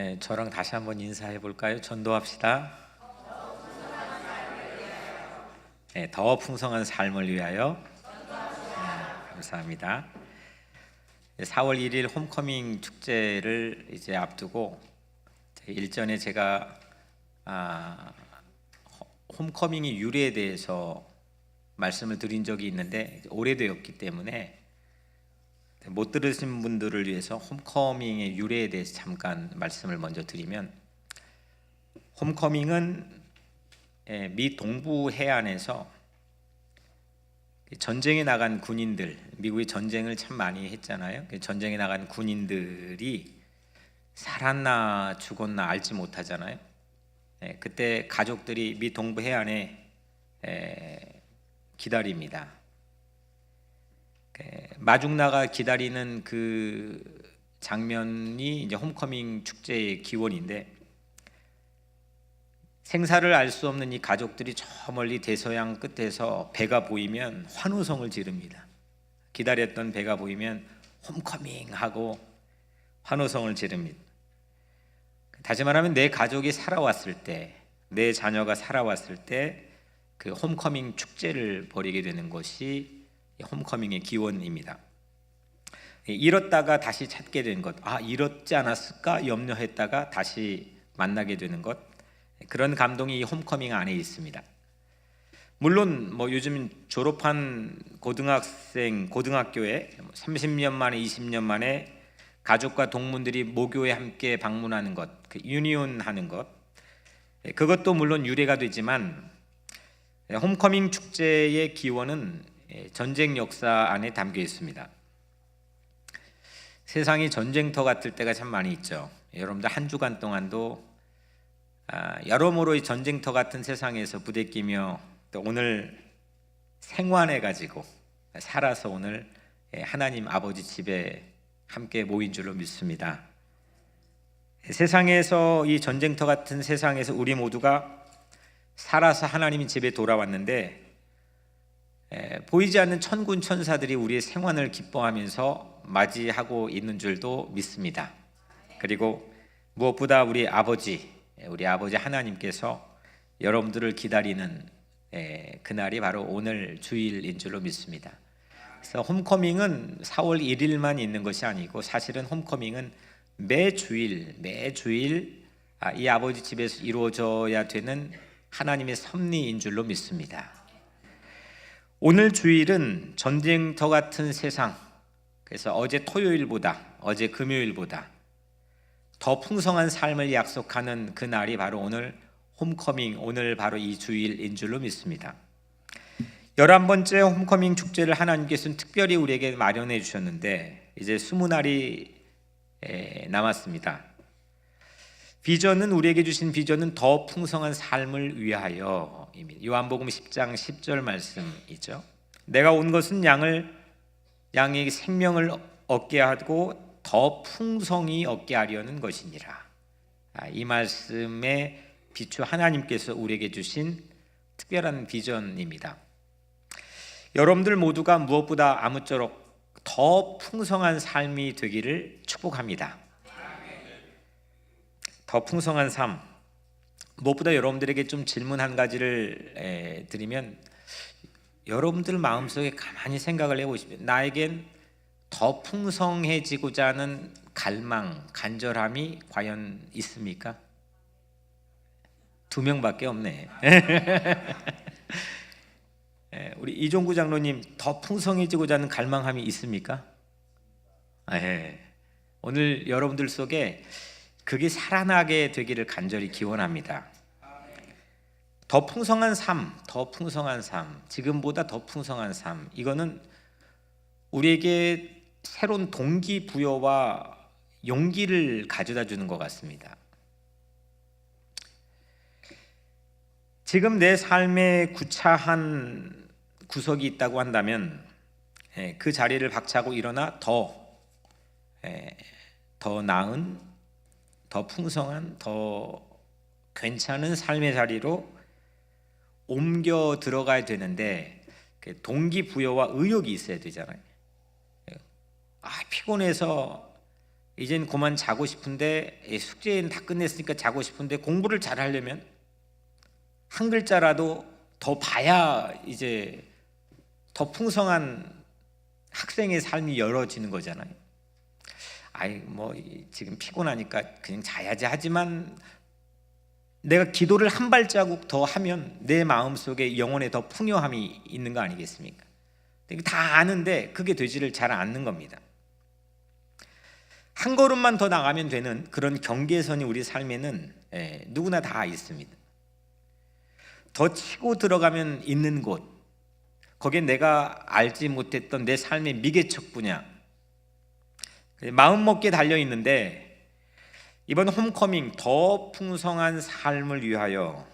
네, 저랑 다시 한번 인사해 볼까요? 전도합시다. 네, 더 풍성한 삶을 위하여. 감사합니다. 4월 1일 홈커밍 축제를 이제 앞두고 일전에 제가 홈커밍의 유래에 대해서 말씀을 드린 적이 있는데 오래되었기 때문에 못 들으신 분들을 위해서 홈커밍의 유래에 대해서 잠깐 말씀을 먼저 드리면, 홈커밍은 미 동부 해안에서 전쟁에 나간 군인들, 미국이 전쟁을 참 많이 했잖아요. 전쟁에 나간 군인들이 살았나 죽었나 알지 못하잖아요. 그때 가족들이 미 동부 해안에 기다립니다. 마중 나가 기다리는 그 장면이 이제 홈커밍 축제의 기원인데, 생사를 알 수 없는 이 가족들이 저 멀리 대서양 끝에서 배가 보이면 환호성을 지릅니다. 기다렸던 배가 보이면 홈커밍 하고 환호성을 지릅니다. 다시 말하면 내 가족이 살아왔을 때, 내 자녀가 살아왔을 때 그 홈커밍 축제를 벌이게 되는 것이 홈커밍의 기원입니다. 잃었다가 다시 찾게 된 것, 잃었지 않았을까 염려했다가 다시 만나게 되는 것, 그런 감동이 이 홈커밍 안에 있습니다. 물론 요즘 졸업한 고등학교에 30년 만에 20년 만에 가족과 동문들이 모교에 함께 방문하는 것, 유니온하는 것, 그것도 물론 유래가 되지만 홈커밍 축제의 기원은 전쟁 역사 안에 담겨 있습니다. 세상이 전쟁터 같을 때가 참 많이 있죠. 여러분들 한 주간 동안도 여러모로 이 전쟁터 같은 세상에서 부대끼며 또 오늘 생환해 가지고 살아서 오늘 하나님 아버지 집에 함께 모인 줄로 믿습니다. 세상에서, 이 전쟁터 같은 세상에서 우리 모두가 살아서 하나님 집에 돌아왔는데, 보이지 않는 천군 천사들이 우리의 생환을 기뻐하면서 맞이하고 있는 줄도 믿습니다. 그리고 무엇보다 우리 아버지 하나님께서 여러분들을 기다리는 그날이 바로 오늘 주일인 줄로 믿습니다. 그래서 홈커밍은 4월 1일만 있는 것이 아니고, 사실은 홈커밍은 매주일 이 아버지 집에서 이루어져야 되는 하나님의 섭리인 줄로 믿습니다. 오늘 주일은 전쟁터 같은 세상, 그래서 어제 토요일보다, 어제 금요일보다 더 풍성한 삶을 약속하는 그 날이 바로 오늘 홈커밍, 오늘 바로 이 주일인 줄로 믿습니다. 11번째 홈커밍 축제를 하나님께서는 특별히 우리에게 마련해 주셨는데, 이제 20날이 남았습니다. 비전은, 우리에게 주신 비전은 더 풍성한 삶을 위하여. 요한복음 10장 10절 말씀이죠. 내가 온 것은 양에게 생명을 얻게 하고 더 풍성히 얻게 하려는 것이니라. 이 말씀에 비추어 하나님께서 우리에게 주신 특별한 비전입니다. 여러분들 모두가 무엇보다 아무쪼록 더 풍성한 삶이 되기를 축복합니다. 더 풍성한 삶, 무엇보다 여러분들에게 좀 질문 한 가지를 드리면, 여러분들 마음속에 가만히 생각을 해보십시오. 나에겐 더 풍성해지고자 하는 갈망, 간절함이 과연 있습니까? 2명밖에 없네. 우리 이종구 장로님, 더 풍성해지고자 하는 갈망함이 있습니까? 오늘 여러분들 속에 그게 살아나게 되기를 간절히 기원합니다. 더 풍성한 삶, 더 풍성한 삶, 지금보다 더 풍성한 삶, 이거는 우리에게 새로운 동기부여와 용기를 가져다 주는 것 같습니다. 지금 내 삶에 구차한 구석이 있다고 한다면 그 자리를 박차고 일어나 더 나은, 더 풍성한, 더 괜찮은 삶의 자리로 옮겨 들어가야 되는데, 동기부여와 의욕이 있어야 되잖아요. 피곤해서 이젠 그만 자고 싶은데 숙제는 다 끝냈으니까 자고 싶은데 공부를 잘 하려면 한 글자라도 더 봐야 이제 더 풍성한 학생의 삶이 열어지는 거잖아요. 아이 뭐 지금 피곤하니까 그냥 자야지 하지만 내가 기도를 한 발자국 더 하면 내 마음속에 영혼에 더 풍요함이 있는 거 아니겠습니까? 다 아는데 그게 되지를 잘 않는 겁니다. 한 걸음만 더 나가면 되는 그런 경계선이 우리 삶에는 누구나 다 있습니다. 더 치고 들어가면 있는 곳, 거기에 내가 알지 못했던 내 삶의 미개척 분야, 마음먹기에 달려있는데 이번 홈커밍 더 풍성한 삶을 위하여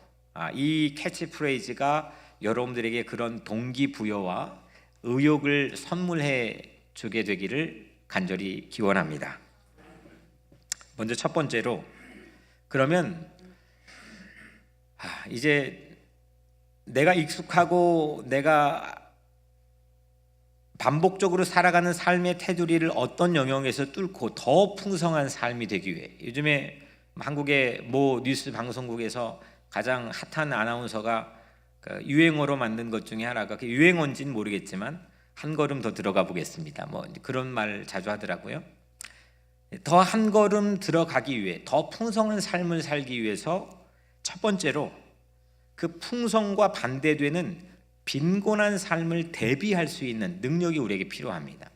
이 캐치프레이즈가 여러분들에게 그런 동기부여와 의욕을 선물해 주게 되기를 간절히 기원합니다. 먼저 첫 번째로, 그러면 이제 내가 익숙하고 내가 반복적으로 살아가는 삶의 테두리를 어떤 영역에서 뚫고 더 풍성한 삶이 되기 위해, 요즘에 한국의 모 뉴스 방송국에서 가장 핫한 아나운서가 유행어로 만든 것 중에 하나가, 그 유행어인지는 모르겠지만 한 걸음 더 들어가 보겠습니다, 뭐 그런 말 자주 하더라고요. 더 한 걸음 들어가기 위해, 더 풍성한 삶을 살기 위해서 첫 번째로 그 풍성과 반대되는 빈곤한 삶을 대비할 수 있는 능력이 우리에게 필요합니다.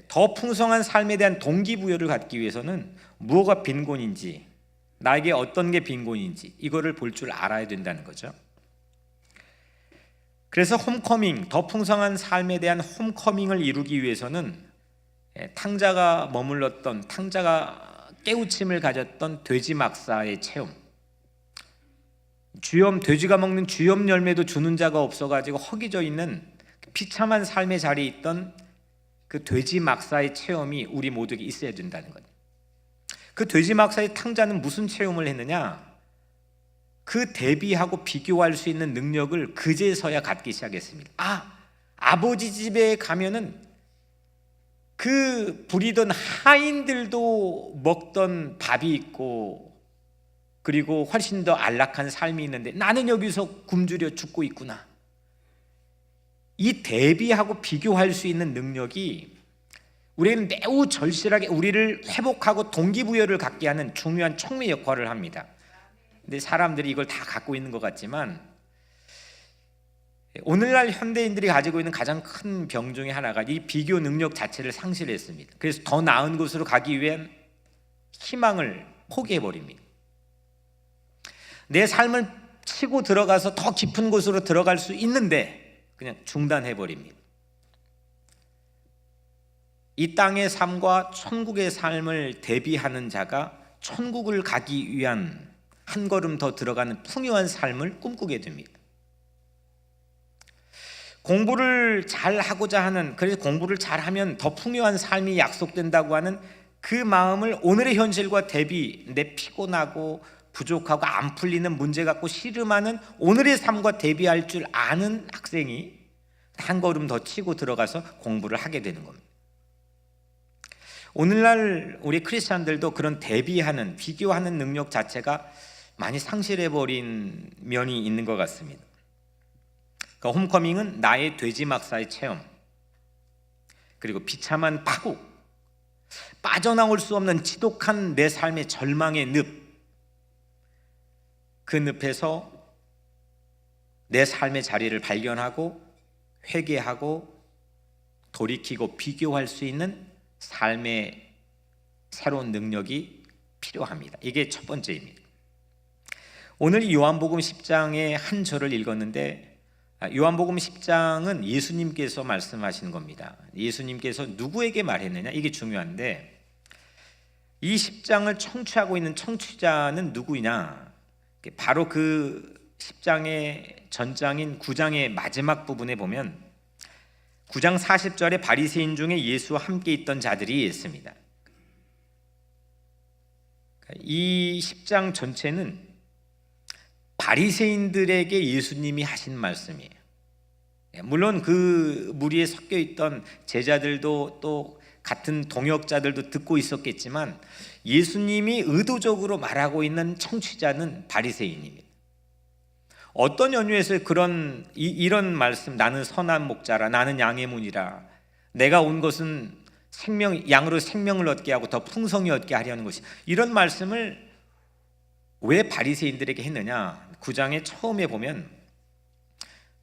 더 풍성한 삶에 대한 동기부여를 갖기 위해서는 무엇가 빈곤인지, 나에게 어떤 게 빈곤인지 이거를 볼 줄 알아야 된다는 거죠. 그래서 홈커밍, 더 풍성한 삶에 대한 홈커밍을 이루기 위해서는 탕자가 머물렀던, 탕자가 깨우침을 가졌던 돼지 막사의 체험, 돼지가 먹는 주염 열매도 주는 자가 없어가지고 허기져 있는 비참한 삶의 자리에 있던 그 돼지 막사의 체험이 우리 모두에게 있어야 된다는 거예요. 그 돼지 막사의 탕자는 무슨 체험을 했느냐? 그 대비하고 비교할 수 있는 능력을 그제서야 갖기 시작했습니다. 아버지 집에 가면은 그 부리던 하인들도 먹던 밥이 있고, 그리고 훨씬 더 안락한 삶이 있는데 나는 여기서 굶주려 죽고 있구나. 이 대비하고 비교할 수 있는 능력이 우리는 매우 절실하게 우리를 회복하고 동기부여를 갖게 하는 중요한 촉매 역할을 합니다. 근데 사람들이 이걸 다 갖고 있는 것 같지만 오늘날 현대인들이 가지고 있는 가장 큰 병 중에 하나가 이 비교 능력 자체를 상실했습니다. 그래서 더 나은 곳으로 가기 위한 희망을 포기해버립니다. 내 삶을 치고 들어가서 더 깊은 곳으로 들어갈 수 있는데 그냥 중단해버립니다. 이 땅의 삶과 천국의 삶을 대비하는 자가 천국을 가기 위한 한 걸음 더 들어가는 풍요한 삶을 꿈꾸게 됩니다. 공부를 잘 하고자 하는, 그래서 공부를 잘하면 더 풍요한 삶이 약속된다고 하는 그 마음을 오늘의 현실과 대비, 내 피곤하고 부족하고 안 풀리는 문제 갖고 씨름하는 오늘의 삶과 대비할 줄 아는 학생이 한 걸음 더 치고 들어가서 공부를 하게 되는 겁니다. 오늘날 우리 크리스찬들도 그런 대비하는, 비교하는 능력 자체가 많이 상실해버린 면이 있는 것 같습니다. 그러니까 홈커밍은 나의 돼지 막사의 체험, 그리고 비참한 파국, 빠져나올 수 없는 지독한 내 삶의 절망의 늪, 그 늪에서 내 삶의 자리를 발견하고 회개하고 돌이키고 비교할 수 있는 삶의 새로운 능력이 필요합니다. 이게 첫 번째입니다. 오늘 요한복음 10장의 한 절을 읽었는데, 요한복음 10장은 예수님께서 말씀하신 겁니다. 예수님께서 누구에게 말했느냐, 이게 중요한데, 이 10장을 청취하고 있는 청취자는 누구냐? 바로 그 10장의 전장인 9장의 마지막 부분에 보면 9장 40절에 바리새인 중에 예수와 함께 있던 자들이 있습니다. 이 10장 전체는 바리새인들에게 예수님이 하신 말씀이에요. 물론 그 무리에 섞여 있던 제자들도 또 같은 동역자들도 듣고 있었겠지만 예수님이 의도적으로 말하고 있는 청취자는 바리새인입니다. 어떤 연유에서 이런 말씀, 나는 선한 목자라, 나는 양의 문이라, 내가 온 것은 양으로 생명을 얻게 하고 더 풍성히 얻게 하려는 것이, 이런 말씀을 왜 바리새인들에게 했느냐? 9장에 처음에 보면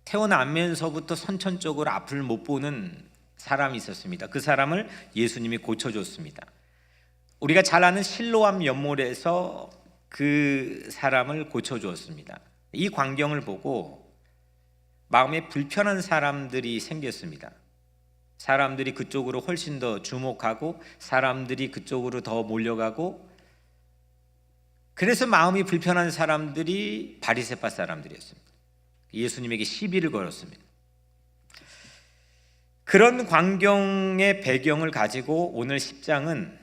태어나면서부터 선천적으로 앞을 못 보는 사람이 있었습니다. 그 사람을 예수님이 고쳐줬습니다. 우리가 잘 아는 실로암 연못에서 그 사람을 고쳐주었습니다. 이 광경을 보고 마음에 불편한 사람들이 생겼습니다. 사람들이 그쪽으로 훨씬 더 주목하고 사람들이 그쪽으로 더 몰려가고, 그래서 마음이 불편한 사람들이 바리새파 사람들이었습니다. 예수님에게 시비를 걸었습니다. 그런 광경의 배경을 가지고 오늘 10장은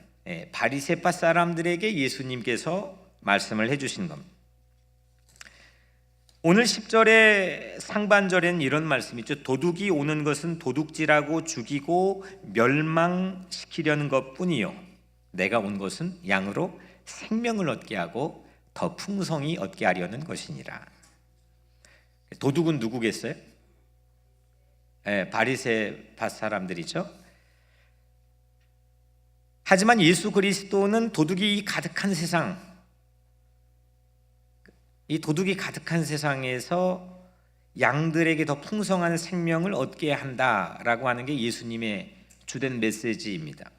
바리새파 사람들에게 예수님께서 말씀을 해주신 겁니다. 오늘 10절의 상반절에는 이런 말씀이 있죠. 도둑이 오는 것은 도둑질하고 죽이고 멸망시키려는 것뿐이요, 내가 온 것은 양으로 생명을 얻게 하고 더 풍성히 얻게 하려는 것이니라. 도둑은 누구겠어요? 바리새파 사람들이죠. 하지만 예수 그리스도는 도둑이 가득한 세상, 이 도둑이 가득한 세상에서 양들에게 더 풍성한 생명을 얻게 한다라고 하는 게 예수님의 주된 메시지입니다.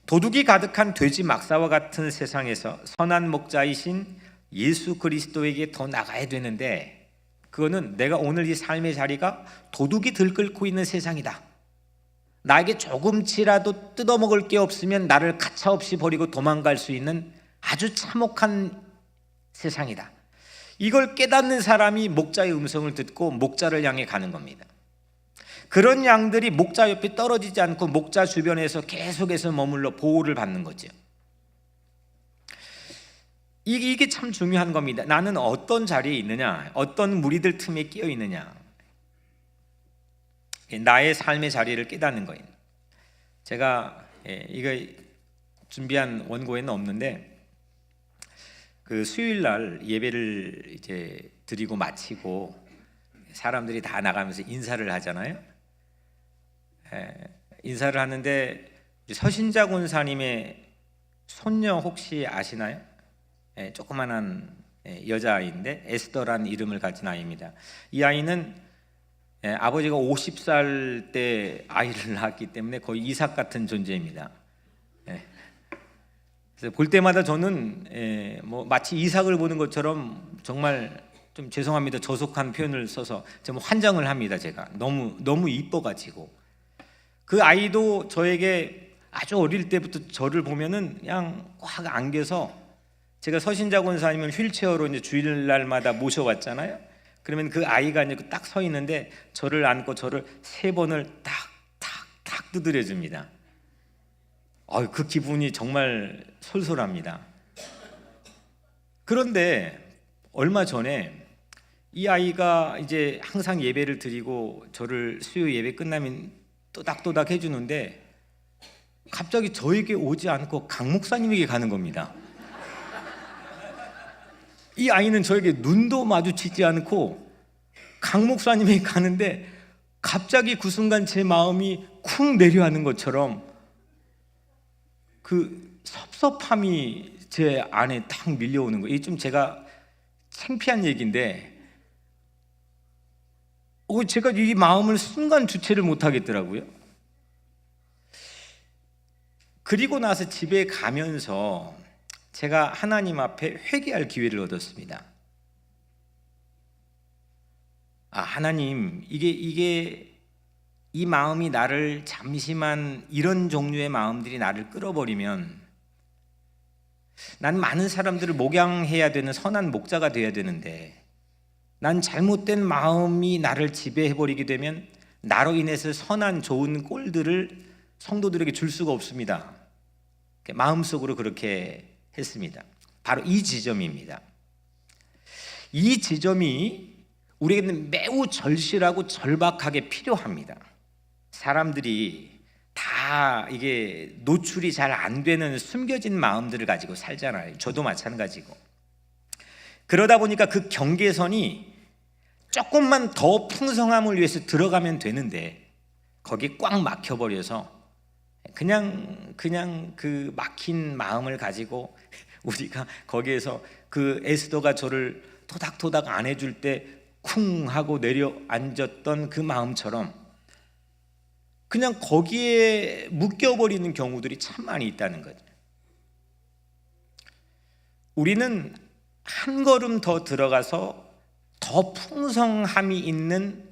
도둑이 가득한 돼지 막사와 같은 세상에서 선한 목자이신 예수 그리스도에게 더 나가야 되는데, 그거는 내가 오늘 이 삶의 자리가 도둑이 들끓고 있는 세상이다, 나에게 조금치라도 뜯어먹을 게 없으면 나를 가차없이 버리고 도망갈 수 있는 아주 참혹한 세상이다, 이걸 깨닫는 사람이 목자의 음성을 듣고 목자를 향해 가는 겁니다. 그런 양들이 목자 옆에 떨어지지 않고 목자 주변에서 계속해서 머물러 보호를 받는 거죠. 이게 참 중요한 겁니다. 나는 어떤 자리에 있느냐, 어떤 무리들 틈에 끼어 있느냐, 나의 삶의 자리를 깨닫는 거예요. 제가 이거 준비한 원고에는 없는데, 그 수요일 날 예배를 이제 드리고 마치고 사람들이 다 나가면서 인사를 하잖아요. 인사를 하는데 서신자 권사님의 손녀 혹시 아시나요? 조그만한 여자아이인데 에스더라는 이름을 가진 아이입니다. 이 아이는 아버지가 50살 때 아이를 낳았기 때문에 거의 이삭 같은 존재입니다. 그래서 볼 때마다 저는 마치 이삭을 보는 것처럼, 정말 좀 죄송합니다, 저속한 표현을 써서 좀 환장을 합니다. 제가 너무 이뻐가지고. 그 아이도 저에게 아주 어릴 때부터 저를 보면은 그냥 꽉 안겨서, 제가 서신자 권사님을 휠체어로 이제 주일날마다 모셔왔잖아요. 그러면 그 아이가 이제 딱 서 있는데 저를 안고 저를 3번을 탁 두드려 줍니다. 그 기분이 정말 솔솔합니다. 그런데 얼마 전에 이 아이가 이제 항상 예배를 드리고 저를 수요 예배 끝나면 또닥또닥 해주는데, 갑자기 저에게 오지 않고 강 목사님에게 가는 겁니다. 이 아이는 저에게 눈도 마주치지 않고 강 목사님에게 가는데, 갑자기 그 순간 제 마음이 쿵 내려앉는 것처럼 그 섭섭함이 제 안에 탁 밀려오는 거예요. 이게 좀 제가 창피한 얘기인데, 제가 이 마음을 순간 주체를 못하겠더라고요. 그리고 나서 집에 가면서 제가 하나님 앞에 회개할 기회를 얻었습니다. 하나님, 이게 이 마음이 나를, 잠시만 이런 종류의 마음들이 나를 끌어버리면 난 많은 사람들을 목양해야 되는 선한 목자가 되어야 되는데, 난 잘못된 마음이 나를 지배해버리게 되면 나로 인해서 선한 좋은 꼴들을 성도들에게 줄 수가 없습니다. 마음속으로 그렇게 했습니다. 바로 이 지점입니다. 이 지점이 우리에게는 매우 절실하고 절박하게 필요합니다. 사람들이 다 이게 노출이 잘 안 되는 숨겨진 마음들을 가지고 살잖아요. 저도 마찬가지고. 그러다 보니까 그 경계선이 조금만 더 풍성함을 위해서 들어가면 되는데 거기 꽉 막혀버려서 그냥 그 막힌 마음을 가지고 우리가 거기에서 그 에스더가 저를 토닥토닥 안 해줄 때 쿵 하고 내려앉았던 그 마음처럼 그냥 거기에 묶여버리는 경우들이 참 많이 있다는 거죠. 우리는 한 걸음 더 들어가서 더 풍성함이 있는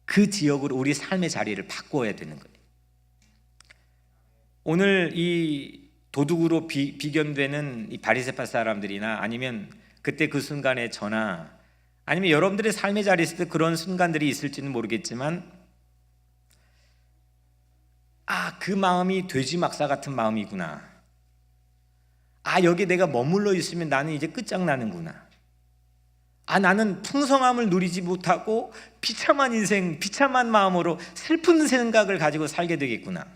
그 지역으로 우리 삶의 자리를 바꿔야 되는 거예요. 오늘 이 도둑으로 비견되는 이 바리새파 사람들이나 아니면 그때 그 순간의 저나 아니면 여러분들의 삶의 자리에 있을 때 그런 순간들이 있을지는 모르겠지만 그 마음이 돼지 막사 같은 마음이구나. 여기 내가 머물러 있으면 나는 이제 끝장나는구나. 나는 풍성함을 누리지 못하고 비참한 인생, 비참한 마음으로 슬픈 생각을 가지고 살게 되겠구나.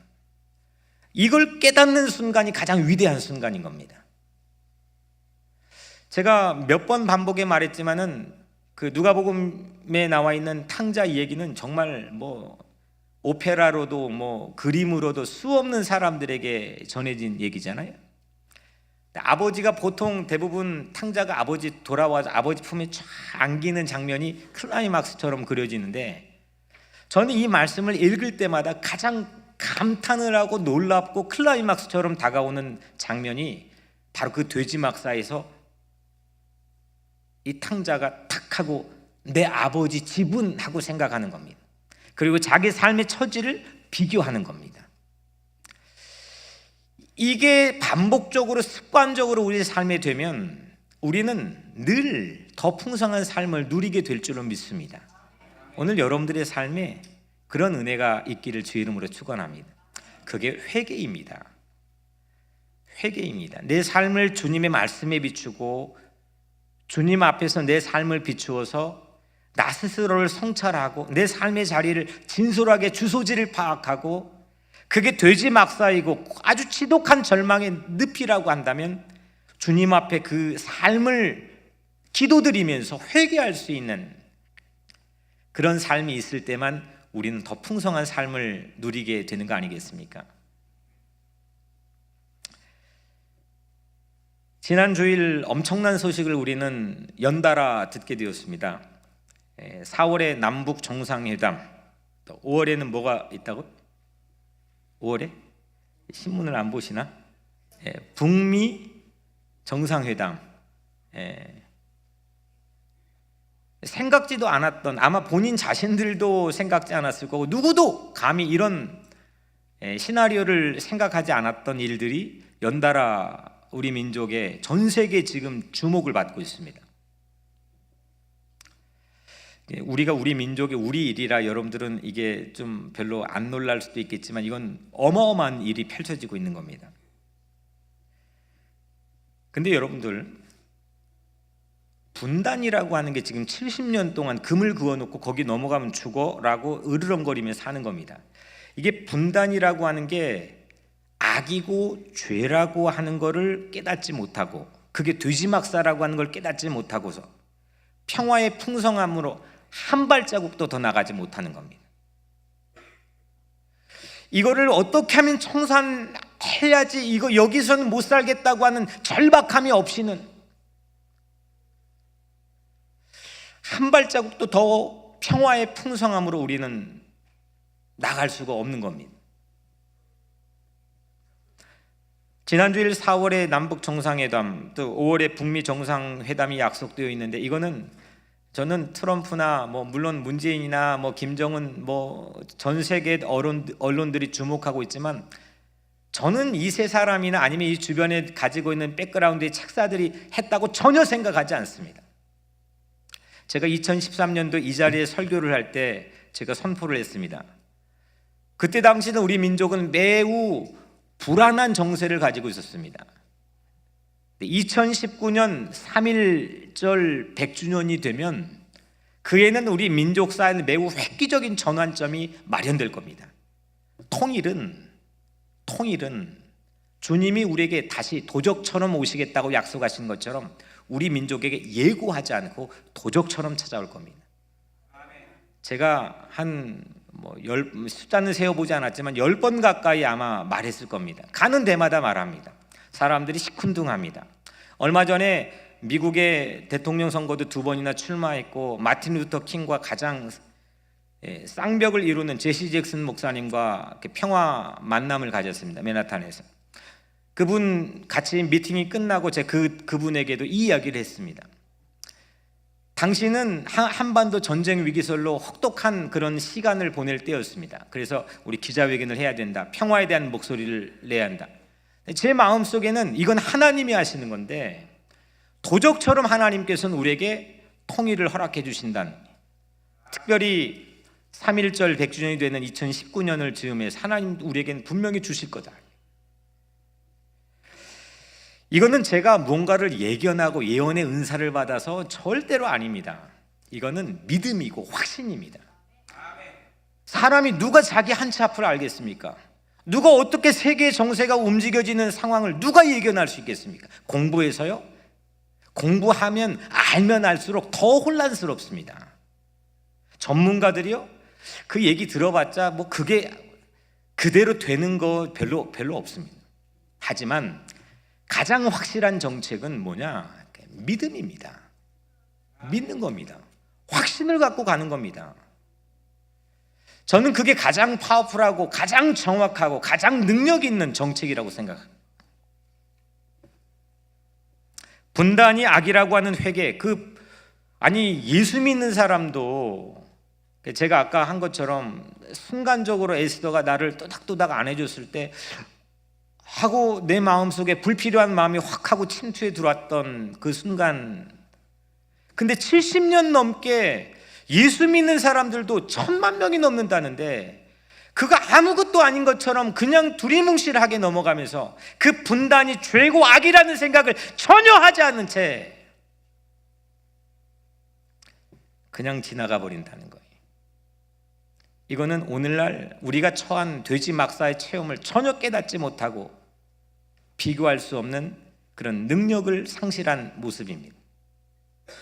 이걸 깨닫는 순간이 가장 위대한 순간인 겁니다. 제가 몇 번 반복해 말했지만은 그 누가복음에 나와 있는 탕자 이 얘기는 정말 오페라로도 그림으로도 수없는 사람들에게 전해진 얘기잖아요. 아버지가 보통 대부분 탕자가 아버지 돌아와서 아버지 품에 쫙 안기는 장면이 클라이막스처럼 그려지는데 저는 이 말씀을 읽을 때마다 가장 감탄을 하고 놀랍고 클라이막스처럼 다가오는 장면이 바로 그 돼지 막사에서 이 탕자가 탁 하고 내 아버지 집은 하고 생각하는 겁니다. 그리고 자기 삶의 처지를 비교하는 겁니다. 이게 반복적으로 습관적으로 우리의 삶에 되면 우리는 늘 더 풍성한 삶을 누리게 될 줄로 믿습니다. 오늘 여러분들의 삶에 그런 은혜가 있기를 주의 이름으로 축원합니다. 그게 회개입니다. 회개입니다. 내 삶을 주님의 말씀에 비추고 주님 앞에서 내 삶을 비추어서 나 스스로를 성찰하고 내 삶의 자리를 진솔하게 주소지를 파악하고 그게 돼지 막사이고 아주 지독한 절망의 늪이라고 한다면 주님 앞에 그 삶을 기도드리면서 회개할 수 있는 그런 삶이 있을 때만 우리는 더 풍성한 삶을 누리게 되는 거 아니겠습니까? 지난 주일 엄청난 소식을 우리는 연달아 듣게 되었습니다. 4월에 남북 정상회담, 5월에는 뭐가 있다고? 5월에? 신문을 안 보시나? 북미 정상회담. 생각지도 않았던, 아마 본인 자신들도 생각지 않았을 거고 누구도 감히 이런 시나리오를 생각하지 않았던 일들이 연달아 우리 민족의 전 세계 지금 주목을 받고 있습니다. 우리가 우리 민족의 우리 일이라 여러분들은 이게 좀 별로 안 놀랄 수도 있겠지만 이건 어마어마한 일이 펼쳐지고 있는 겁니다. 근데 여러분들, 분단이라고 하는 게 지금 70년 동안 금을 그어놓고 거기 넘어가면 죽어라고 으르렁거리며 사는 겁니다. 이게 분단이라고 하는 게 악이고 죄라고 하는 것을 깨닫지 못하고 그게 돼지막사라고 하는 걸 깨닫지 못하고서 평화의 풍성함으로 한 발자국도 더 나가지 못하는 겁니다. 이거를 어떻게 하면 청산해야지, 이거 여기서는 못 살겠다고 하는 절박함이 없이는 한 발자국도 더 평화의 풍성함으로 우리는 나갈 수가 없는 겁니다. 지난주일 4월에 남북 정상회담, 또 5월에 북미 정상회담이 약속되어 있는데 이거는 저는 트럼프나 물론 문재인이나 김정은 전 세계 언론들이 주목하고 있지만 저는 이 세 사람이나 아니면 이 주변에 가지고 있는 백그라운드의 책사들이 했다고 전혀 생각하지 않습니다. 제가 2013년도 이 자리에 설교를 할 때 제가 선포를 했습니다. 그때 당시는 우리 민족은 매우 불안한 정세를 가지고 있었습니다. 2019년 3.1절 100주년이 되면 그 해는 우리 민족사에는 매우 획기적인 전환점이 마련될 겁니다. 통일은 주님이 우리에게 다시 도적처럼 오시겠다고 약속하신 것처럼 우리 민족에게 예고하지 않고 도적처럼 찾아올 겁니다. 제가 숫자는 세어보지 않았지만 10번 가까이 아마 말했을 겁니다. 가는 데마다 말합니다. 사람들이 시큰둥합니다. 얼마 전에 미국의 대통령 선거도 2번이나 출마했고 마틴 루터 킹과 가장 쌍벽을 이루는 제시 잭슨 목사님과 평화 만남을 가졌습니다. 맨하탄에서. 그분 같이 미팅이 끝나고 제가 그분에게도 이 이야기를 했습니다. 당신은 한반도 전쟁 위기설로 혹독한 그런 시간을 보낼 때였습니다. 그래서 우리 기자회견을 해야 된다. 평화에 대한 목소리를 내야 한다. 제 마음속에는 이건 하나님이 하시는 건데 도적처럼 하나님께서는 우리에게 통일을 허락해 주신다는, 특별히 3.1절 100주년이 되는 2019년을 즈음해서 하나님 우리에게는 분명히 주실 거다. 이거는 제가 뭔가를 예견하고 예언의 은사를 받아서 절대로 아닙니다. 이거는 믿음이고 확신입니다. 사람이 누가 자기 한치 앞을 알겠습니까? 누가 어떻게 세계의 정세가 움직여지는 상황을 누가 예견할 수 있겠습니까? 공부해서요? 공부하면 알면 알수록 더 혼란스럽습니다. 전문가들이요? 그 얘기 들어봤자 그게 그대로 되는 거 별로 없습니다. 하지만 가장 확실한 정책은 뭐냐? 믿음입니다. 믿는 겁니다. 확신을 갖고 가는 겁니다. 저는 그게 가장 파워풀하고 가장 정확하고 가장 능력 있는 정책이라고 생각합니다. 분단이 악이라고 하는 회개, 예수 믿는 사람도 제가 아까 한 것처럼 순간적으로 에스더가 나를 또닥또닥 안 해줬을 때 하고 내 마음속에 불필요한 마음이 확 하고 침투해 들어왔던 그 순간, 근데 70년 넘게 예수 믿는 사람들도 1,000만 명이 넘는다는데 그가 아무것도 아닌 것처럼 그냥 두리뭉실하게 넘어가면서 그 분단이 죄고 악이라는 생각을 전혀 하지 않는 채 그냥 지나가 버린다는 거예요. 이거는 오늘날 우리가 처한 돼지 막사의 체험을 전혀 깨닫지 못하고 비교할 수 없는 그런 능력을 상실한 모습입니다.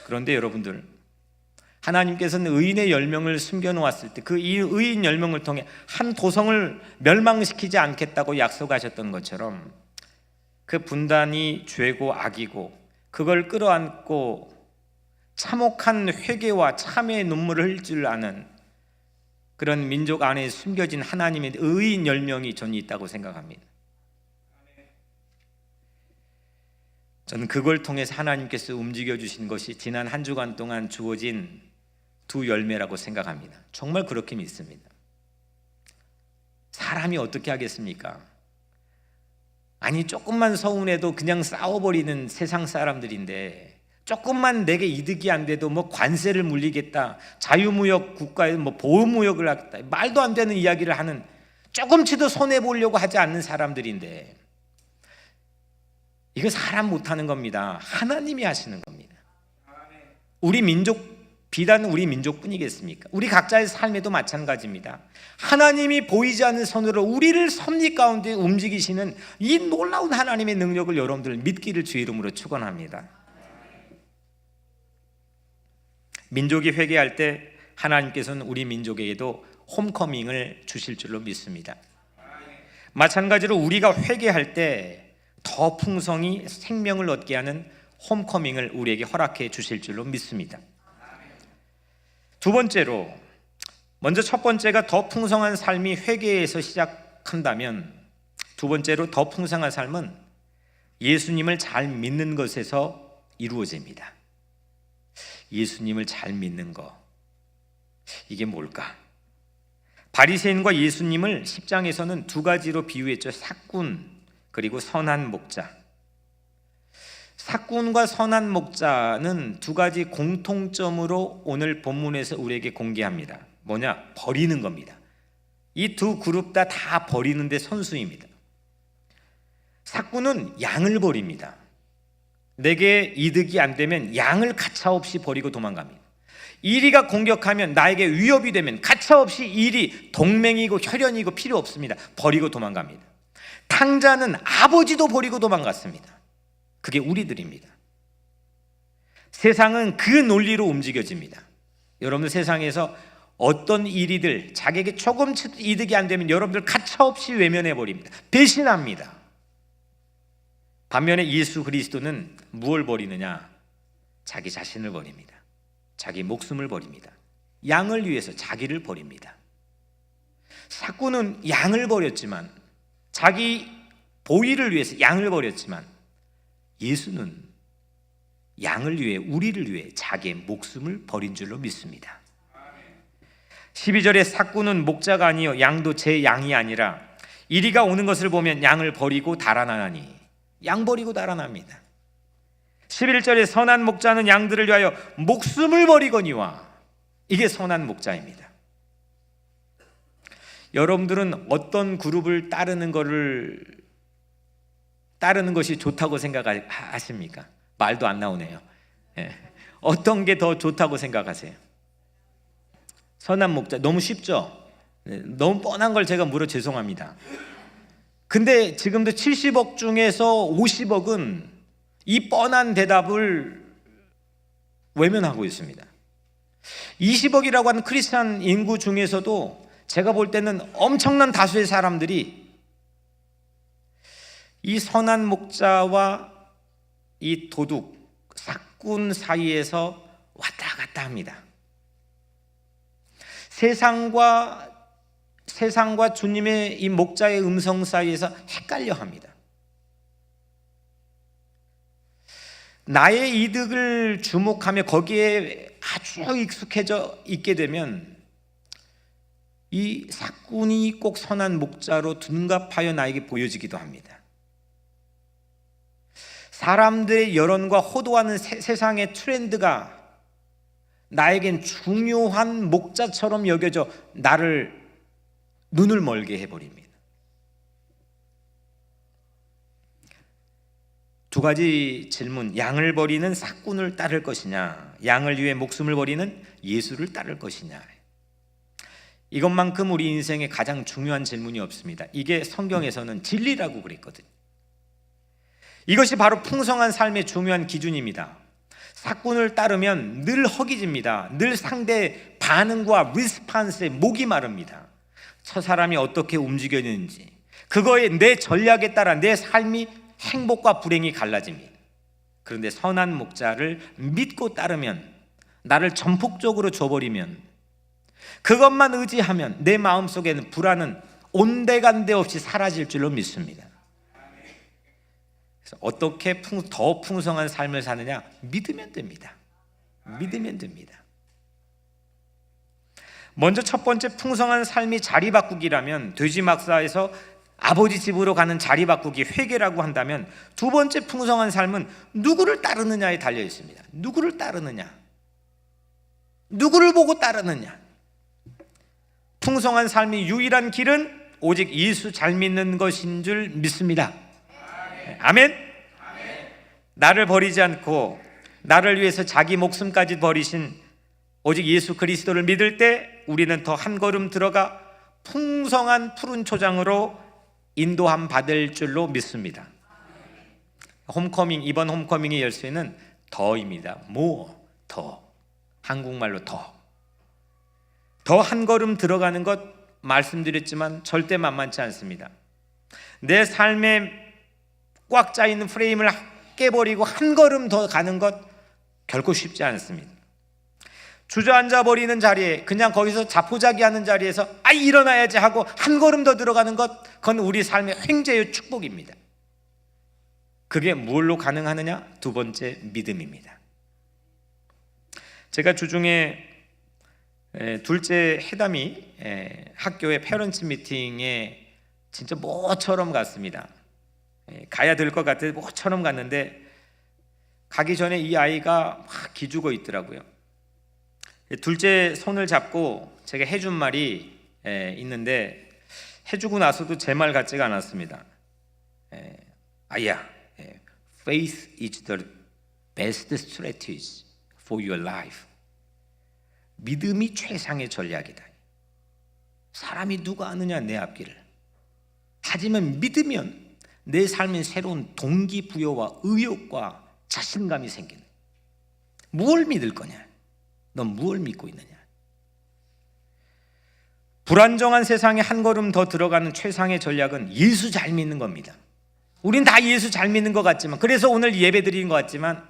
그런데 여러분들, 하나님께서는 의인의 10명을 숨겨놓았을 때 그 의인 10명을 통해 한 도성을 멸망시키지 않겠다고 약속하셨던 것처럼 그 분단이 죄고 악이고 그걸 끌어안고 참혹한 회개와 참회의 눈물을 흘릴 줄 아는 그런 민족 안에 숨겨진 하나님의 의인 10명이 저는 있다고 생각합니다. 저는 그걸 통해서 하나님께서 움직여 주신 것이 지난 한 주간 동안 주어진 두 열매라고 생각합니다. 정말 그렇게 믿습니다. 사람이 어떻게 하겠습니까? 아니, 조금만 서운해도 그냥 싸워버리는 세상 사람들인데, 조금만 내게 이득이 안 돼도 관세를 물리겠다, 자유무역 국가에 보호무역을 하겠다, 말도 안 되는 이야기를 하는, 조금치도 손해보려고 하지 않는 사람들인데, 이거 사람 못하는 겁니다. 하나님이 하시는 겁니다. 우리 민족, 비단 우리 민족뿐이겠습니까? 우리 각자의 삶에도 마찬가지입니다. 하나님이 보이지 않는 손으로 우리를 섭리 가운데 움직이시는 이 놀라운 하나님의 능력을 여러분들 믿기를 주의 이름으로 축원합니다. 민족이 회개할 때 하나님께서는 우리 민족에게도 홈커밍을 주실 줄로 믿습니다. 마찬가지로 우리가 회개할 때 더 풍성히 생명을 얻게 하는 홈커밍을 우리에게 허락해 주실 줄로 믿습니다. 두 번째로, 먼저 첫 번째가 더 풍성한 삶이 회개에서 시작한다면, 두 번째로 더 풍성한 삶은 예수님을 잘 믿는 것에서 이루어집니다. 예수님을 잘 믿는 것, 이게 뭘까? 바리새인과 예수님을 10장에서는 두 가지로 비유했죠. 삭군 그리고 선한 목자. 삭군과 선한 목자는 두 가지 공통점으로 오늘 본문에서 우리에게 공개합니다. 뭐냐? 버리는 겁니다. 이 두 그룹 다 버리는데 선수입니다. 삭군은 양을 버립니다. 내게 이득이 안 되면 양을 가차없이 버리고 도망갑니다. 이리가 공격하면, 나에게 위협이 되면 가차없이 이리 동맹이고 혈연이고 필요 없습니다. 버리고 도망갑니다. 탕자는 아버지도 버리고 도망갔습니다. 그게 우리들입니다. 세상은 그 논리로 움직여집니다. 여러분들 세상에서 어떤 일이들 자기에게 조금 이득이 안 되면 여러분들 가차없이 외면해 버립니다. 배신합니다. 반면에 예수 그리스도는 무엇을 버리느냐? 자기 자신을 버립니다. 자기 목숨을 버립니다. 양을 위해서 자기를 버립니다. 삭구는 양을 버렸지만, 자기 보위를 위해서 양을 버렸지만, 예수는 양을 위해, 우리를 위해 자기의 목숨을 버린 줄로 믿습니다. 12절에 삭구는 목자가 아니요 양도 제 양이 아니라 이리가 오는 것을 보면 양을 버리고 달아나나니, 양 버리고 달아납니다. 11절에 선한 목자는 양들을 위하여 목숨을 버리거니와, 이게 선한 목자입니다. 여러분들은 어떤 그룹을 따르는 것이 좋다고 생각하십니까? 말도 안 나오네요. 어떤 게 더 좋다고 생각하세요? 선한 목자. 너무 쉽죠? 너무 뻔한 걸 제가 물어 죄송합니다. 근데 지금도 70억 중에서 50억은 이 뻔한 대답을 외면하고 있습니다. 20억이라고 하는 크리스찬 인구 중에서도 제가 볼 때는 엄청난 다수의 사람들이 이 선한 목자와 이 도둑, 삭군 사이에서 왔다 갔다 합니다. 세상과 주님의 이 목자의 음성 사이에서 헷갈려 합니다. 나의 이득을 주목하며 거기에 아주 익숙해져 있게 되면 이 삭군이 꼭 선한 목자로 둔갑하여 나에게 보여지기도 합니다. 사람들의 여론과 호도하는 세상의 트렌드가 나에겐 중요한 목자처럼 여겨져 나를 눈을 멀게 해버립니다. 두 가지 질문, 양을 버리는 삭군을 따를 것이냐, 양을 위해 목숨을 버리는 예수를 따를 것이냐. 이것만큼 우리 인생에 가장 중요한 질문이 없습니다. 이게 성경에서는 진리라고 그랬거든요. 이것이 바로 풍성한 삶의 중요한 기준입니다. 삭군을 따르면 늘 허기집니다. 늘 상대의 반응과 리스판스에 목이 마릅니다. 저 사람이 어떻게 움직였는지, 그거에 내 전략에 따라 내 삶이 행복과 불행이 갈라집니다. 그런데 선한 목자를 믿고 따르면, 나를 전폭적으로 줘버리면, 그것만 의지하면 내 마음속에는 불안은 온데간데 없이 사라질 줄로 믿습니다. 그래서 어떻게 더 풍성한 삶을 사느냐? 믿으면 됩니다. 믿으면 됩니다. 먼저 첫 번째 풍성한 삶이 자리 바꾸기라면, 돼지막사에서 아버지 집으로 가는 자리 바꾸기, 회개라고 한다면, 두 번째 풍성한 삶은 누구를 따르느냐에 달려 있습니다. 누구를 따르느냐, 누구를 보고 따르느냐. 풍성한 삶의 유일한 길은 오직 예수 잘 믿는 것인 줄 믿습니다. 아멘. 나를 버리지 않고 나를 위해서 자기 목숨까지 버리신 오직 예수 그리스도를 믿을 때 우리는 더 한 걸음 들어가 풍성한 푸른 초장으로 인도함 받을 줄로 믿습니다. 홈커밍, 이번 홈커밍의 열쇠는 더입니다. 더. 한국말로 더 한 걸음 들어가는 것 말씀드렸지만 절대 만만치 않습니다. 내 삶에 꽉 짜있는 프레임을 깨버리고 한 걸음 더 가는 것 결코 쉽지 않습니다. 주저앉아 버리는 자리에, 그냥 거기서 자포자기하는 자리에서 일어나야지 하고 한 걸음 더 들어가는 것, 그건 우리 삶의 횡재의 축복입니다. 그게 뭘로 가능하느냐? 두 번째, 믿음입니다. 제가 주중에 둘째 해담이 학교의 페런츠 미팅에 진짜 뭐처럼 갔습니다. 가야 될 것 같아서 뭐처럼 갔는데, 가기 전에 이 아이가 막 기죽어 있더라고요. 둘째 손을 잡고 제가 해준 말이 있는데, 해주고 나서도 제 말 같지가 않았습니다. 아이야, faith is the best strategy for your life. 믿음이 최상의 전략이다. 사람이 누가 아느냐 내 앞길을. 하지만 믿으면 내 삶에 새로운 동기부여와 의욕과 자신감이 생기는. 무엇을 믿을 거냐? 넌 무엇을 믿고 있느냐? 불안정한 세상에 한 걸음 더 들어가는 최상의 전략은 예수 잘 믿는 겁니다. 우린 다 예수 잘 믿는 것 같지만, 그래서 오늘 예배 드리는 것 같지만,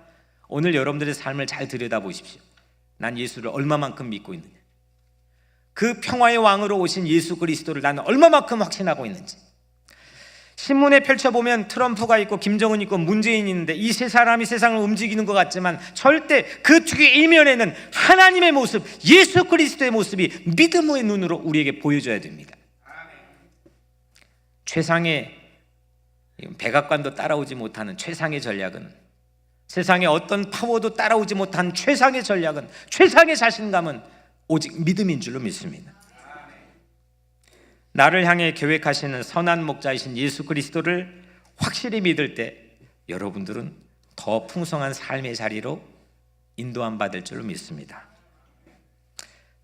오늘 여러분들의 삶을 잘 들여다보십시오. 난 예수를 얼마만큼 믿고 있느냐? 그 평화의 왕으로 오신 예수 그리스도를 나는 얼마만큼 확신하고 있는지. 신문에 펼쳐보면 트럼프가 있고 김정은 있고 문재인이 있는데 이 세 사람이 세상을 움직이는 것 같지만 절대 그 뒤에 이면에는 하나님의 모습, 예수 그리스도의 모습이 믿음의 눈으로 우리에게 보여줘야 됩니다. 최상의 백악관도 따라오지 못하는 최상의 전략은, 세상의 어떤 파워도 따라오지 못한 최상의 전략은, 최상의 자신감은 오직 믿음인 줄로 믿습니다. 나를 향해 계획하시는 선한 목자이신 예수 그리스도를 확실히 믿을 때 여러분들은 더 풍성한 삶의 자리로 인도함 받을 줄로 믿습니다.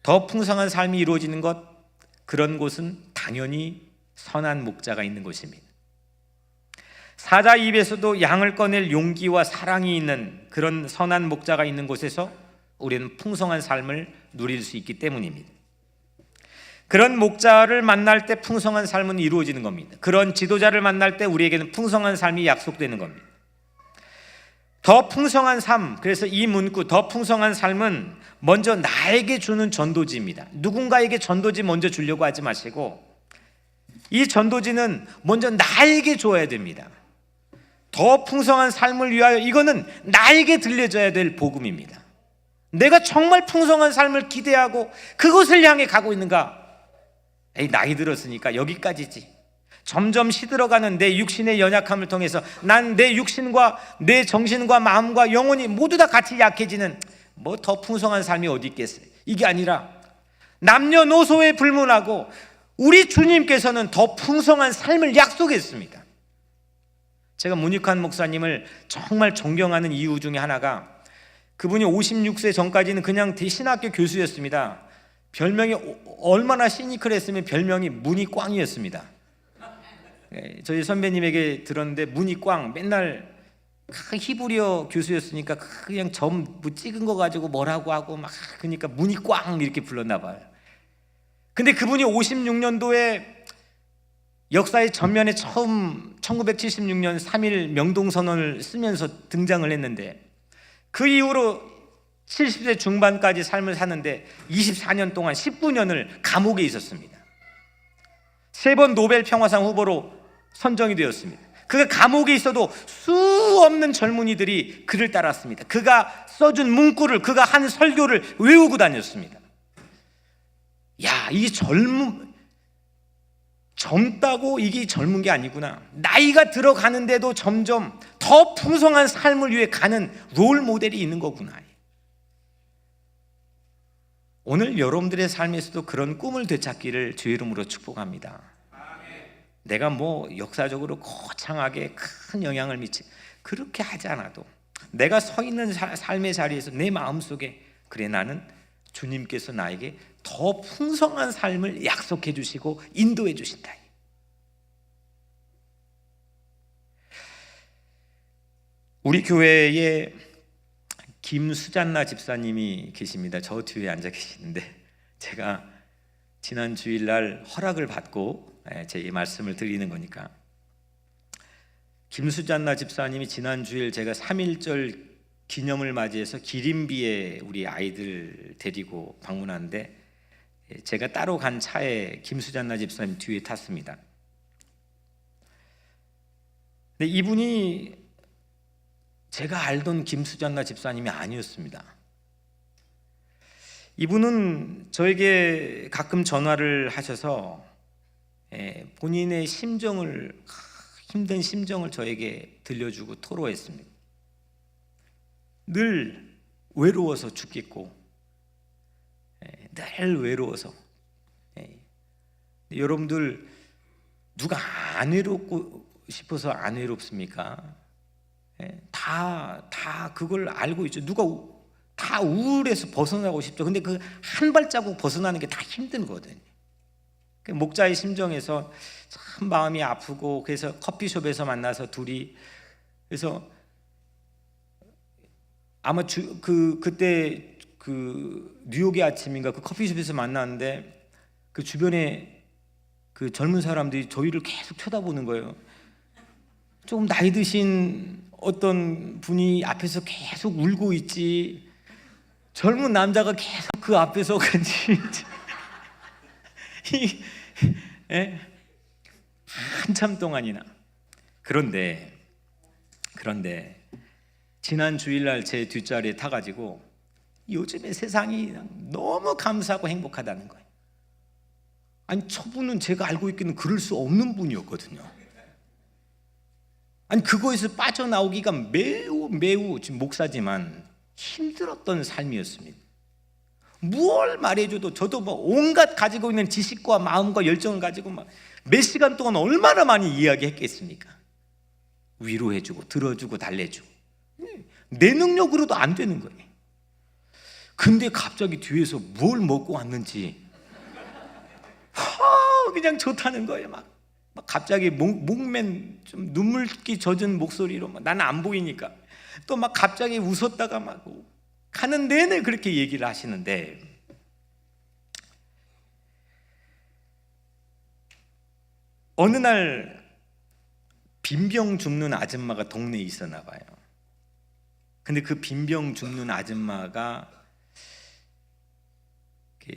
더 풍성한 삶이 이루어지는 것, 그런 곳은 당연히 선한 목자가 있는 곳입니다. 사자 입에서도 양을 꺼낼 용기와 사랑이 있는 그런 선한 목자가 있는 곳에서 우리는 풍성한 삶을 누릴 수 있기 때문입니다. 그런 목자를 만날 때 풍성한 삶은 이루어지는 겁니다. 그런 지도자를 만날 때 우리에게는 풍성한 삶이 약속되는 겁니다. 더 풍성한 삶, 그래서 이 문구 더 풍성한 삶은 먼저 나에게 주는 전도지입니다. 누군가에게 전도지 먼저 주려고 하지 마시고 이 전도지는 먼저 나에게 줘야 됩니다. 더 풍성한 삶을 위하여 이거는 나에게 들려줘야 될 복음입니다. 내가 정말 풍성한 삶을 기대하고 그것을 향해 가고 있는가? 나이 들었으니까 여기까지지. 점점 시들어가는 내 육신의 연약함을 통해서 난 내 육신과 내 정신과 마음과 영혼이 모두 다 같이 약해지는 뭐 더 풍성한 삶이 어디 있겠어요? 이게 아니라 남녀노소에 불문하고 우리 주님께서는 더 풍성한 삶을 약속했습니다. 제가 문익환 목사님을 정말 존경하는 이유 중에 하나가 그분이 56세 전까지는 그냥 신학교 교수였습니다. 별명이 얼마나 시니컬했으면 별명이 문이꽝이었습니다. 저희 선배님에게 들었는데 문이꽝, 맨날 히브리어 교수였으니까 그냥 점 찍은 거 가지고 뭐라고 하고 막 그러니까 문이꽝 이렇게 불렀나 봐요. 근데 그분이 56년도에 역사의 전면에 처음 1976년 3.1 명동선언을 쓰면서 등장을 했는데 그 이후로 70세 중반까지 삶을 사는데 24년 동안 19년을 감옥에 있었습니다. 3번 노벨 평화상 후보로 선정이 되었습니다. 그가 감옥에 있어도 수없는 젊은이들이 그를 따랐습니다. 그가 써준 문구를, 그가 한 설교를 외우고 다녔습니다. 야, 이게 젊다고 이게 젊은 게 아니구나. 나이가 들어가는데도 점점 더 풍성한 삶을 위해 가는 롤 모델이 있는 거구나. 오늘 여러분들의 삶에서도 그런 꿈을 되찾기를 주의 이름으로 축복합니다. 내가 뭐 역사적으로 거창하게 큰 영향을 그렇게 하지 않아도 내가 서 있는 삶의 자리에서 내 마음속에 그래 나는 주님께서 나에게 더 풍성한 삶을 약속해 주시고 인도해 주신다. 우리 교회에 김수잔나 집사님이 계십니다. 저 뒤에 앉아 계시는데 제가 지난 주일날 허락을 받고 제 말씀을 드리는 거니까 김수잔나 집사님이 지난 주일 제가 3.1절 기념을 맞이해서 기린비에 우리 아이들 데리고 방문하는데 제가 따로 간 차에 김수잔나 집사님 뒤에 탔습니다. 근데 이분이 제가 알던 김수잔나 집사님이 아니었습니다. 이분은 저에게 가끔 전화를 하셔서 본인의 심정을, 힘든 심정을 저에게 들려주고 토로했습니다. 늘 외로워서 죽겠고 늘 외로워서 여러분들 누가 안 외롭고 싶어서 안 외롭습니까? 다 그걸 알고 있죠. 누가 다 우울해서 벗어나고 싶죠. 근데 그 한 발자국 벗어나는 게 다 힘들거든요. 그 목자의 심정에서 참 마음이 아프고, 그래서 커피숍에서 만나서 둘이, 그래서 아마 그때 그 뉴욕의 아침인가 그 커피숍에서 만났는데, 그 주변에 그 젊은 사람들이 저희를 계속 쳐다보는 거예요. 조금 나이 드신 어떤 분이 앞에서 계속 울고 있지, 젊은 남자가 계속 그 앞에서 한참 동안이나. 그런데 지난 주일날 제 뒷자리에 타가지고 요즘에 세상이 너무 감사하고 행복하다는 거예요. 아니, 저분은 제가 알고 있기는 그럴 수 없는 분이었거든요. 아니, 그거에서 빠져나오기가 매우 지금 목사지만 힘들었던 삶이었습니다. 무얼 말해줘도 저도 뭐 온갖 가지고 있는 지식과 마음과 열정을 가지고 막 몇 시간 동안 얼마나 많이 이야기했겠습니까? 위로해주고 들어주고 달래주고. 내 능력으로도 안 되는 거예요. 근데 갑자기 뒤에서 뭘 먹고 왔는지 그냥 좋다는 거예요. 막 갑자기 목맨 좀 눈물기 젖은 목소리로, 나는 안 보이니까 또 막 갑자기 웃었다가 막 가는 내내 그렇게 얘기를 하시는데, 어느 날 빈병 죽는 아줌마가 동네에 있었나 봐요. 근데 그 빈병 죽는 아줌마가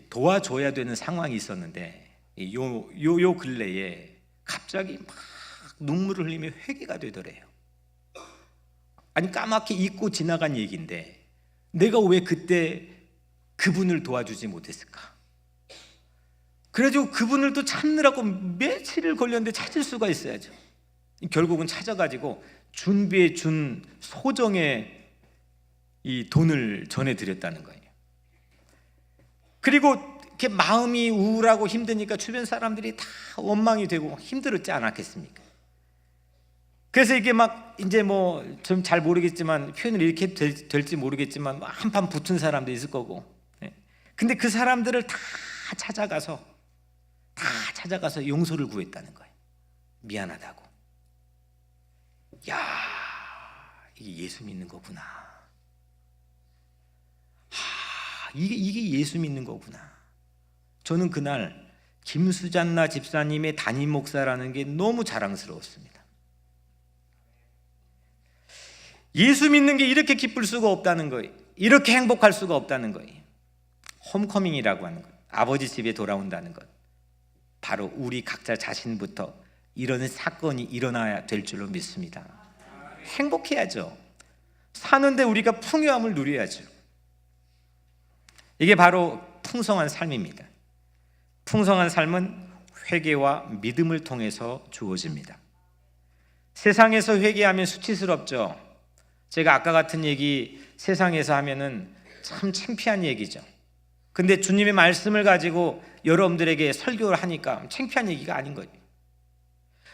도와줘야 되는 상황이 있었는데, 요 근래에 갑자기 막 눈물을 흘리며 회개가 되더래요. 아니, 까맣게 잊고 지나간 얘기인데 내가 왜 그때 그분을 도와주지 못했을까? 그래가지고 그분을 또 찾느라고 며칠을 걸렸는데 찾을 수가 있어야죠. 결국은 찾아가지고 준비해 준 소정의 이 돈을 전해드렸다는 거예요. 그리고 이렇게 마음이 우울하고 힘드니까 주변 사람들이 다 원망이 되고 힘들었지 않았겠습니까? 그래서 이게 막 이제 뭐 좀 잘 모르겠지만, 표현을 이렇게 될지 모르겠지만 한판 붙은 사람도 있을 거고. 근데 그 사람들을 다 찾아가서 용서를 구했다는 거예요. 미안하다고. 야, 이게 예수 믿는 거구나. 이게 예수 믿는 거구나. 저는 그날 김수잔나 집사님의 담임 목사라는 게 너무 자랑스러웠습니다. 예수 믿는 게 이렇게 기쁠 수가 없다는 거예요. 이렇게 행복할 수가 없다는 거예요. 홈커밍이라고 하는 것, 아버지 집에 돌아온다는 것, 바로 우리 각자 자신부터 이런 사건이 일어나야 될 줄로 믿습니다. 행복해야죠. 사는데 우리가 풍요함을 누려야죠. 이게 바로 풍성한 삶입니다. 풍성한 삶은 회개와 믿음을 통해서 주어집니다. 세상에서 회개하면 수치스럽죠. 제가 아까 같은 얘기 세상에서 하면은 참 창피한 얘기죠. 근데 주님의 말씀을 가지고 여러분들에게 설교를 하니까 창피한 얘기가 아닌 거예요.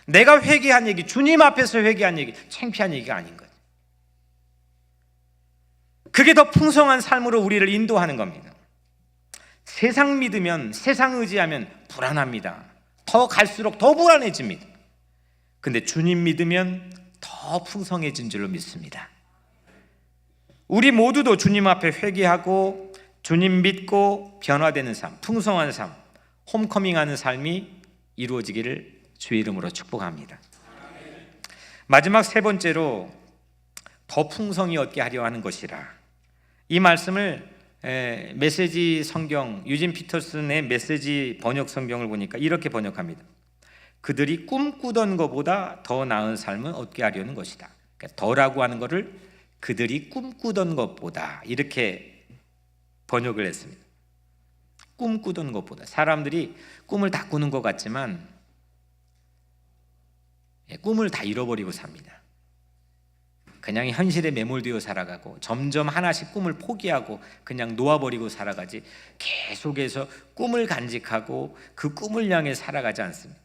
내가 회개한 얘기, 주님 앞에서 회개한 얘기, 창피한 얘기가 아닌 거예요. 그게 더 풍성한 삶으로 우리를 인도하는 겁니다. 세상 믿으면, 세상 의지하면 불안합니다. 더 갈수록 더 불안해집니다. 근데 주님 믿으면 더 풍성해진 줄로 믿습니다. 우리 모두도 주님 앞에 회개하고 주님 믿고 변화되는 삶, 풍성한 삶, 홈커밍하는 삶이 이루어지기를 주의 이름으로 축복합니다. 마지막 세 번째로 더 풍성히 얻게 하려 하는 것이라. 이 말씀을 메시지 성경, 유진 피터슨의 메시지 번역 성경을 보니까 이렇게 번역합니다. 그들이 꿈꾸던 것보다 더 나은 삶을 얻게 하려는 것이다. 그러니까 더라고 하는 것을 그들이 꿈꾸던 것보다, 이렇게 번역을 했습니다. 꿈꾸던 것보다. 사람들이 꿈을 다 꾸는 것 같지만 꿈을 다 잃어버리고 삽니다. 그냥 현실에 매몰되어 살아가고 점점 하나씩 꿈을 포기하고 그냥 놓아버리고 살아가지, 계속해서 꿈을 간직하고 그 꿈을 향해 살아가지 않습니다.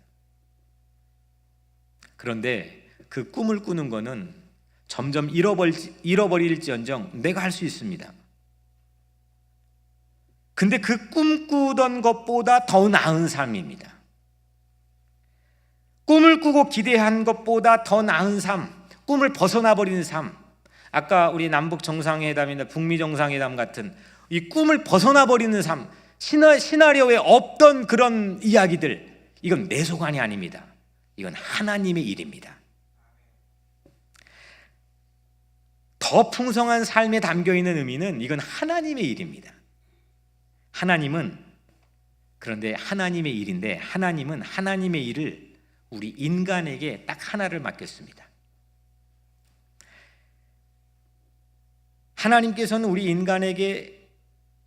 그런데 그 꿈을 꾸는 거는 점점 잃어버릴지언정 내가 할 수 있습니다. 근데 그 꿈꾸던 것보다 더 나은 삶입니다. 꿈을 꾸고 기대한 것보다 더 나은 삶, 꿈을 벗어나 버리는 삶. 아까 우리 남북 정상회담이나 북미 정상회담 같은 이 꿈을 벗어나 버리는 삶, 시나리오에 없던 그런 이야기들, 이건 내 소관이 아닙니다. 이건 하나님의 일입니다. 더 풍성한 삶에 담겨 있는 의미는 이건 하나님의 일입니다. 그런데 하나님의 일인데, 하나님은 하나님의 일을 우리 인간에게 딱 하나를 맡겼습니다. 하나님께서는 우리 인간에게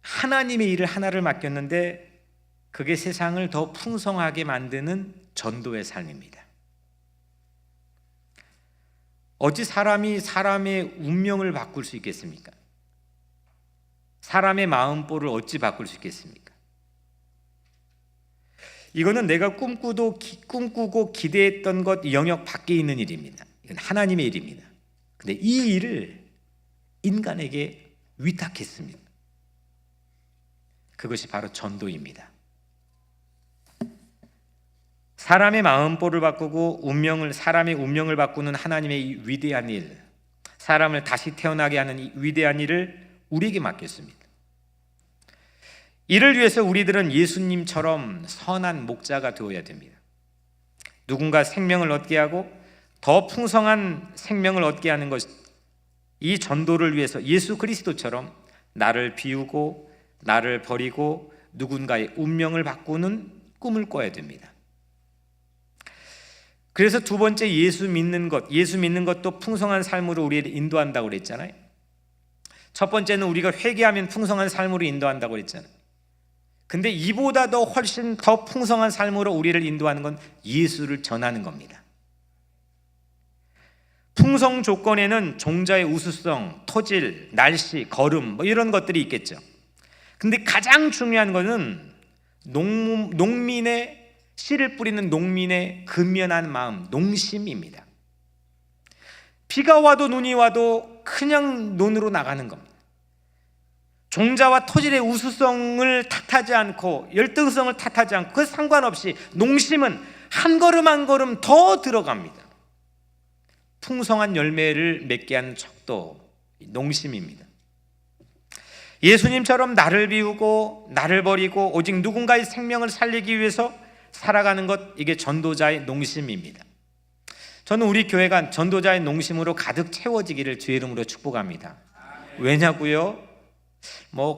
하나님의 일을 하나를 맡겼는데, 그게 세상을 더 풍성하게 만드는 전도의 삶입니다. 어찌 사람이 사람의 운명을 바꿀 수 있겠습니까? 사람의 마음보를 어찌 바꿀 수 있겠습니까? 이거는 내가 꿈꾸고 기대했던 것 영역 밖에 있는 일입니다. 이건 하나님의 일입니다. 근데 이 일을 인간에게 위탁했습니다. 그것이 바로 전도입니다. 사람의 마음보를 바꾸고 사람의 운명을 바꾸는 하나님의 위대한 일, 사람을 다시 태어나게 하는 이 위대한 일을 우리에게 맡겼습니다. 이를 위해서 우리들은 예수님처럼 선한 목자가 되어야 됩니다. 누군가 생명을 얻게 하고 더 풍성한 생명을 얻게 하는 것, 이 전도를 위해서 예수 그리스도처럼 나를 비우고 나를 버리고 누군가의 운명을 바꾸는 꿈을 꿔야 됩니다. 그래서 두 번째, 예수 믿는 것도 풍성한 삶으로 우리를 인도한다고 그랬잖아요. 첫 번째는 우리가 회개하면 풍성한 삶으로 인도한다고 그랬잖아요. 근데 이보다 더 훨씬 더 풍성한 삶으로 우리를 인도하는 건 예수를 전하는 겁니다. 풍성 조건에는 종자의 우수성, 토질, 날씨, 걸음 이런 것들이 있겠죠. 근데 가장 중요한 것은 농민의 씨를 뿌리는 농민의 근면한 마음, 농심입니다. 비가 와도 눈이 와도 그냥 논으로 나가는 겁니다. 종자와 토질의 우수성을 탓하지 않고 열등성을 탓하지 않고 그 상관없이 농심은 한 걸음 한 걸음 더 들어갑니다. 풍성한 열매를 맺게 하는 척도 농심입니다. 예수님처럼 나를 비우고 나를 버리고 오직 누군가의 생명을 살리기 위해서 살아가는 것, 이게 전도자의 농심입니다. 저는 우리 교회가 전도자의 농심으로 가득 채워지기를 주의 이름으로 축복합니다. 왜냐고요?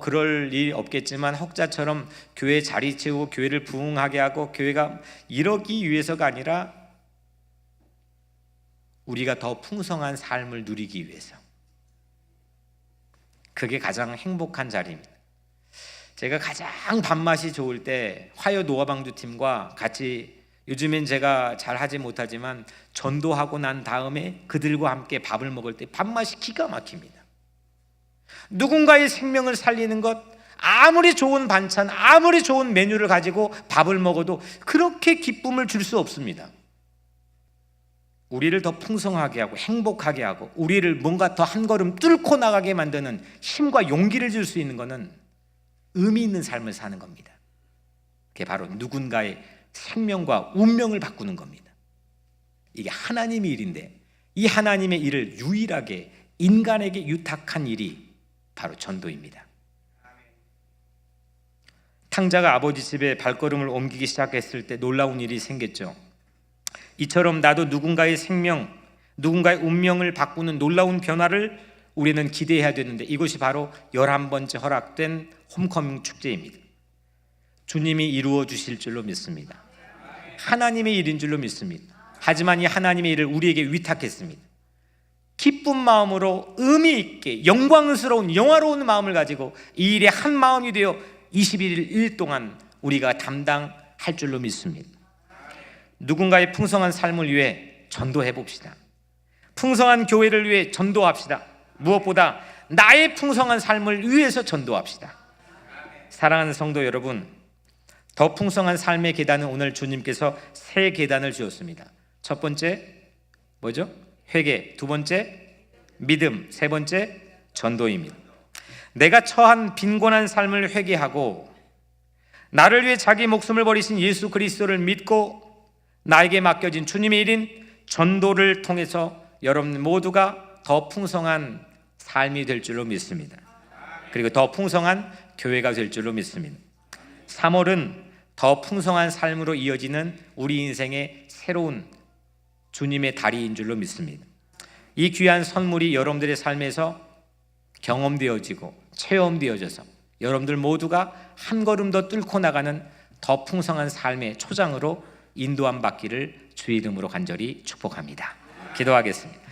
그럴 일 없겠지만 혹자처럼 교회 자리 채우고 교회를 부흥하게 하고 교회가 이러기 위해서가 아니라 우리가 더 풍성한 삶을 누리기 위해서, 그게 가장 행복한 자리입니다. 제가 가장 밥맛이 좋을 때 화요 노아방주팀과 같이, 요즘엔 제가 잘 하지 못하지만 전도하고 난 다음에 그들과 함께 밥을 먹을 때 밥맛이 기가 막힙니다. 누군가의 생명을 살리는 것, 아무리 좋은 반찬, 아무리 좋은 메뉴를 가지고 밥을 먹어도 그렇게 기쁨을 줄 수 없습니다. 우리를 더 풍성하게 하고 행복하게 하고 우리를 뭔가 더 한 걸음 뚫고 나가게 만드는 힘과 용기를 줄 수 있는 것은 의미 있는 삶을 사는 겁니다. 그게 바로 누군가의 생명과 운명을 바꾸는 겁니다. 이게 하나님의 일인데, 이 하나님의 일을 유일하게 인간에게 유탁한 일이 바로 전도입니다. 탕자가 아버지 집에 발걸음을 옮기기 시작했을 때 놀라운 일이 생겼죠. 이처럼 나도 누군가의 생명, 누군가의 운명을 바꾸는 놀라운 변화를 우리는 기대해야 되는데, 이것이 바로 11번째 허락된 홈커밍 축제입니다. 주님이 이루어 주실 줄로 믿습니다. 하나님의 일인 줄로 믿습니다. 하지만 이 하나님의 일을 우리에게 위탁했습니다. 기쁜 마음으로 의미 있게 영광스러운 영화로운 마음을 가지고 이 일에 한 마음이 되어 21일 동안 우리가 담당할 줄로 믿습니다. 누군가의 풍성한 삶을 위해 전도해 봅시다. 풍성한 교회를 위해 전도합시다. 무엇보다 나의 풍성한 삶을 위해서 전도합시다. 사랑하는 성도 여러분, 더 풍성한 삶의 계단은 오늘 주님께서 세 계단을 주었습니다. 첫 번째 뭐죠? 회개, 두 번째 믿음, 세 번째 전도입니다. 내가 처한 빈곤한 삶을 회개하고 나를 위해 자기 목숨을 버리신 예수 그리스도를 믿고 나에게 맡겨진 주님의 일인 전도를 통해서 여러분 모두가 더 풍성한 삶이 될 줄로 믿습니다. 그리고 더 풍성한 교회가 될 줄로 믿습니다. 3월은 더 풍성한 삶으로 이어지는 우리 인생의 새로운 주님의 다리인 줄로 믿습니다. 이 귀한 선물이 여러분들의 삶에서 경험되어지고 체험되어져서 여러분들 모두가 한 걸음 더 뚫고 나가는 더 풍성한 삶의 초장으로 인도함 받기를 주의 이름으로 간절히 축복합니다. 기도하겠습니다.